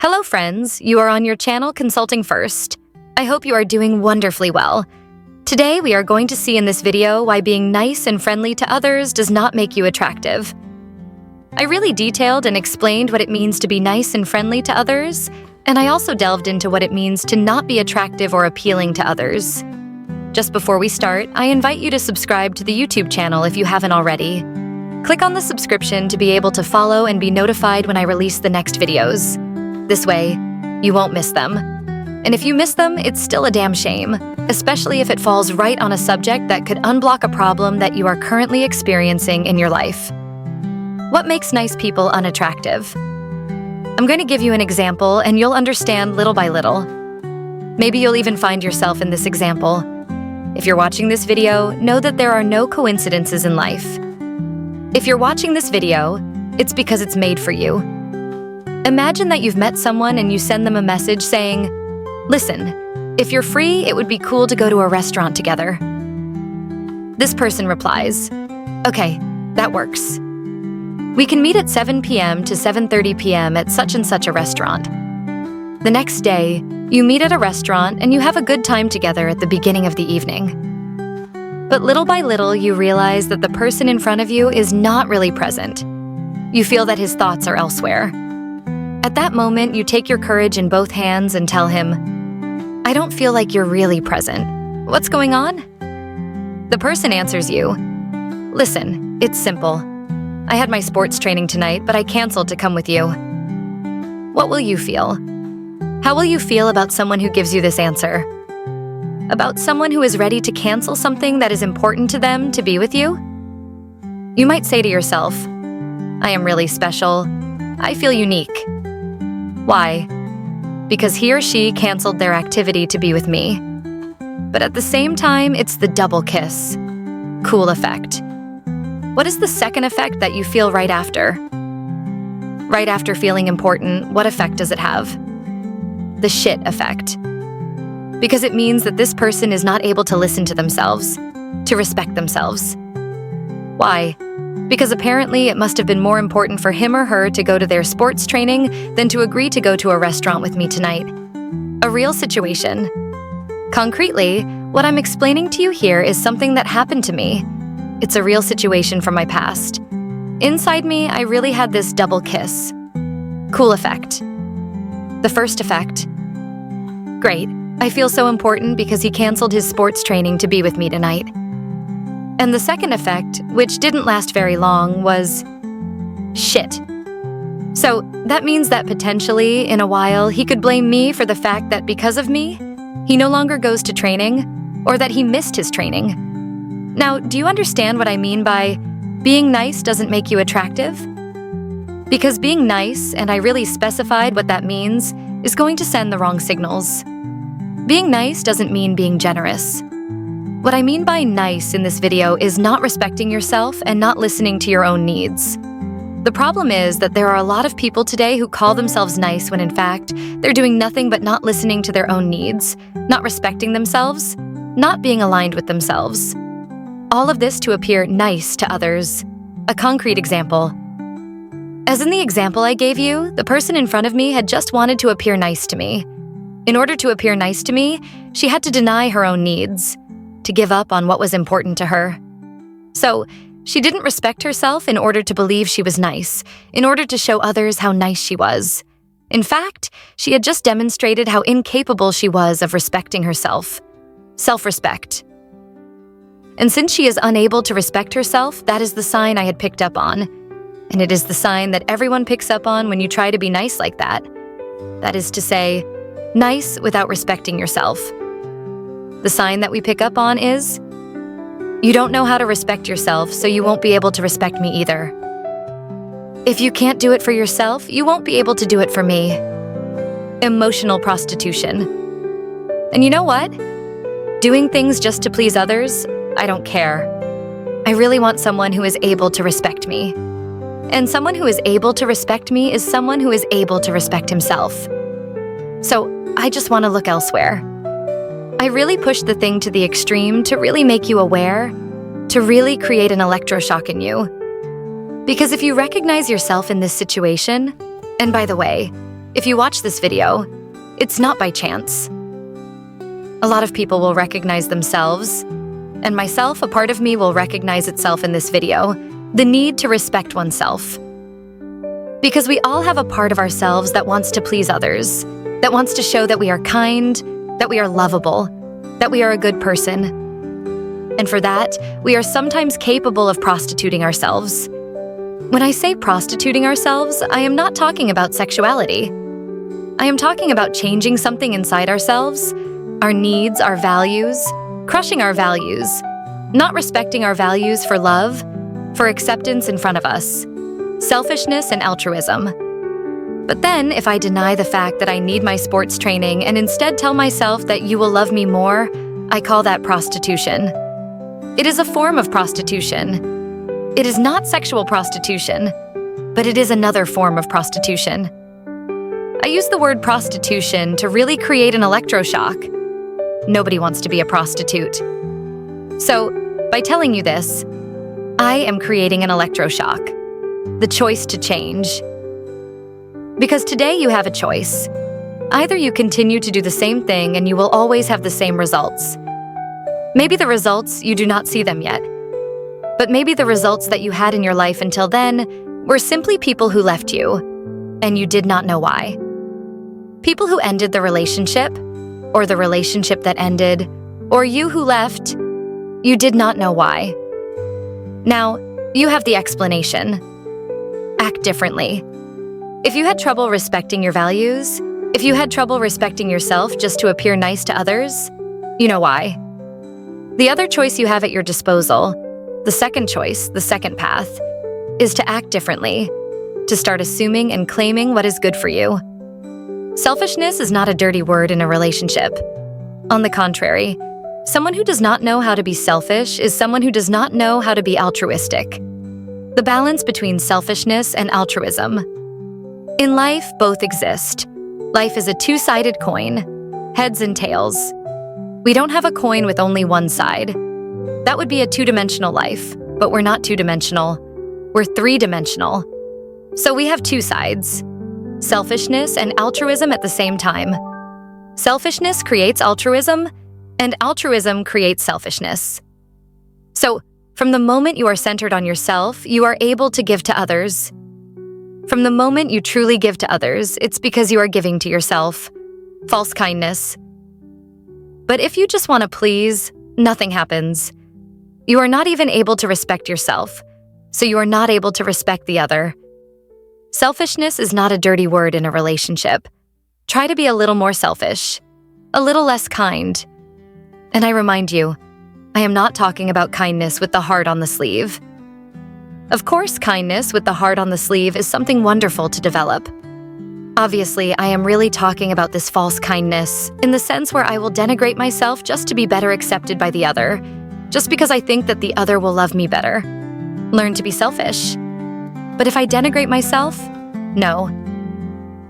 Hello friends, you are on your channel Consulting First. I hope you are doing wonderfully well. Today we are going to see in this video why being nice and friendly to others does not make you attractive. I really detailed and explained what it means to be nice and friendly to others, and I also delved into what it means to not be attractive or appealing to others. Just before we start, I invite you to subscribe to the YouTube channel if you haven't already. Click on the subscription to be able to follow and be notified when I release the next videos. This way, you won't miss them. And if you miss them, it's still a damn shame, especially if it falls right on a subject that could unblock a problem that you are currently experiencing in your life. What makes nice people unattractive? I'm going to give you an example and you'll understand little by little. Maybe you'll even find yourself in this example. If you're watching this video, know that there are no coincidences in life. If you're watching this video, it's because it's made for you. Imagine that you've met someone and you send them a message saying, "Listen, if you're free, it would be cool to go to a restaurant together." This person replies, "Okay, that works. We can meet at 7 p.m. to 7:30 p.m. at such and such a restaurant." The next day, you meet at a restaurant and you have a good time together at the beginning of the evening. But little by little, you realize that the person in front of you is not really present. You feel that his thoughts are elsewhere. At that moment, you take your courage in both hands and tell him, "I don't feel like you're really present. What's going on?" The person answers you, "Listen, it's simple. I had my sports training tonight, but I canceled to come with you." What will you feel? How will you feel about someone who gives you this answer? About someone who is ready to cancel something that is important to them to be with you? You might say to yourself, "I am really special. I feel unique." Why? Because he or she canceled their activity to be with me. But at the same time, it's the double kiss. Cool effect. What is the second effect that you feel right after? Right after feeling important, what effect does it have? The shit effect. Because it means that this person is not able to listen to themselves, to respect themselves. Why? Because apparently it must have been more important for him or her to go to their sports training than to agree to go to a restaurant with me tonight. A real situation. Concretely, what I'm explaining to you here is something that happened to me. It's a real situation from my past. Inside me, I really had this double kiss. Cool effect. The first effect. Great, I feel so important because he canceled his sports training to be with me tonight. And the second effect, which didn't last very long, was shit. So that means that potentially, in a while, he could blame me for the fact that because of me, he no longer goes to training, or that he missed his training. Now, do you understand what I mean by being nice doesn't make you attractive? Because being nice, and I really specified what that means, is going to send the wrong signals. Being nice doesn't mean being generous. What I mean by nice in this video is not respecting yourself and not listening to your own needs. The problem is that there are a lot of people today who call themselves nice when in fact, they're doing nothing but not listening to their own needs, not respecting themselves, not being aligned with themselves. All of this to appear nice to others. A concrete example. As in the example I gave you, the person in front of me had just wanted to appear nice to me. In order to appear nice to me, she had to deny her own needs, to give up on what was important to her. So, she didn't respect herself in order to believe she was nice, in order to show others how nice she was. In fact, she had just demonstrated how incapable she was of respecting herself. Self-respect. And since she is unable to respect herself, that is the sign I had picked up on. And it is the sign that everyone picks up on when you try to be nice like that. That is to say, nice without respecting yourself. The sign that we pick up on is, you don't know how to respect yourself, so you won't be able to respect me either. If you can't do it for yourself, you won't be able to do it for me. Emotional prostitution. And you know what? Doing things just to please others, I don't care. I really want someone who is able to respect me. And someone who is able to respect me is someone who is able to respect himself. So I just want to look elsewhere. I really pushed the thing to the extreme to really make you aware, to really create an electroshock in you. Because if you recognize yourself in this situation, and by the way, If you watch this video, it's not by chance. A lot of people will recognize themselves, and myself, a part of me, will recognize itself in this video, the need to respect oneself. Because we all have a part of ourselves that wants to please others, that wants to show that we are kind, that we are lovable, that we are a good person. And for that, we are sometimes capable of prostituting ourselves. When I say prostituting ourselves, I am not talking about sexuality. I am talking about changing something inside ourselves, our needs, our values, crushing our values, not respecting our values for love, for acceptance in front of us, selfishness and altruism. But then, if I deny the fact that I need my sports training and instead tell myself that you will love me more, I call that prostitution. It is a form of prostitution. It is not sexual prostitution, but it is another form of prostitution. I use the word prostitution to really create an electroshock. Nobody wants to be a prostitute. So, by telling you this, I am creating an electroshock. The choice to change. Because today you have a choice. Either you continue to do the same thing and you will always have the same results. Maybe the results, you do not see them yet. But maybe the results that you had in your life until then were simply people who left you, and you did not know why. People who ended the relationship, or the relationship that ended, or you who left, you did not know why. Now, you have the explanation. Act differently. If you had trouble respecting your values, if you had trouble respecting yourself just to appear nice to others, you know why. The other choice you have at your disposal, the second choice, the second path, is to act differently, to start assuming and claiming what is good for you. Selfishness is not a dirty word in a relationship. On the contrary, someone who does not know how to be selfish is someone who does not know how to be altruistic. The balance between selfishness and altruism. In life, both exist. Life is a two-sided coin, heads and tails. We don't have a coin with only one side. That would be a two-dimensional life, but we're not two-dimensional. We're three-dimensional. So we have two sides, selfishness and altruism at the same time. Selfishness creates altruism, and altruism creates selfishness. So, from the moment you are centered on yourself, you are able to give to others. From the moment you truly give to others, it's because you are giving to yourself. False kindness. But if you just want to please, nothing happens. You are not even able to respect yourself, so you are not able to respect the other. Selfishness is not a dirty word in a relationship. Try to be a little more selfish, a little less kind. And I remind you, I am not talking about kindness with the heart on the sleeve. Of course, kindness with the heart on the sleeve is something wonderful to develop. Obviously, I am really talking about this false kindness in the sense where I will denigrate myself just to be better accepted by the other, just because I think that the other will love me better. Learn to be selfish. But if I denigrate myself, no.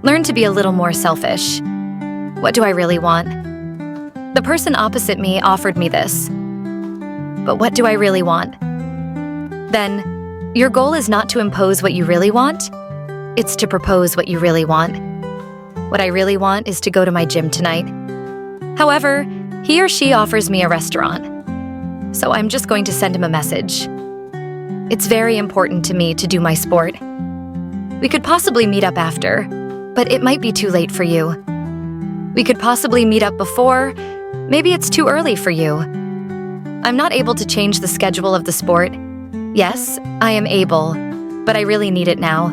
Learn to be a little more selfish. What do I really want? The person opposite me offered me this. But what do I really want? Then, your goal is not to impose what you really want, it's to propose what you really want. What I really want is to go to my gym tonight. However, he or she offers me a restaurant. So I'm just going to send him a message. It's very important to me to do my sport. We could possibly meet up after, but it might be too late for you. We could possibly meet up before, maybe it's too early for you. I'm not able to change the schedule of the sport. Yes, I am able, but I really need it now.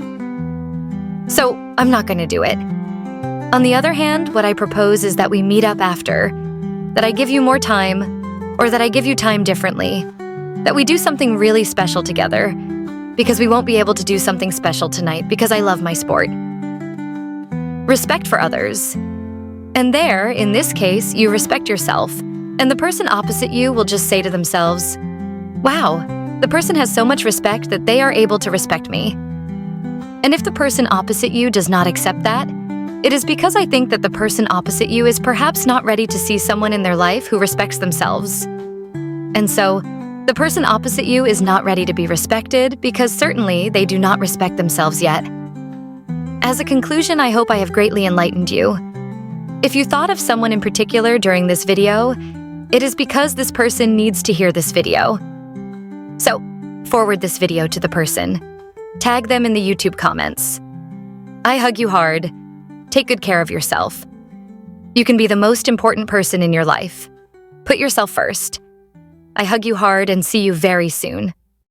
So, I'm not going to do it. On the other hand, what I propose is that we meet up after, that I give you more time, or that I give you time differently, that we do something really special together, because we won't be able to do something special tonight because I love my sport. Respect for others. And there, in this case, you respect yourself, and the person opposite you will just say to themselves, "Wow, the person has so much respect that they are able to respect me." And if the person opposite you does not accept that, it is because I think that the person opposite you is perhaps not ready to see someone in their life who respects themselves. And so, the person opposite you is not ready to be respected because certainly they do not respect themselves yet. As a conclusion, I hope I have greatly enlightened you. If you thought of someone in particular during this video, it is because this person needs to hear this video. So, forward this video to the person. Tag them in the YouTube comments. I hug you hard. Take good care of yourself. You can be the most important person in your life. Put yourself first. I hug you hard and see you very soon.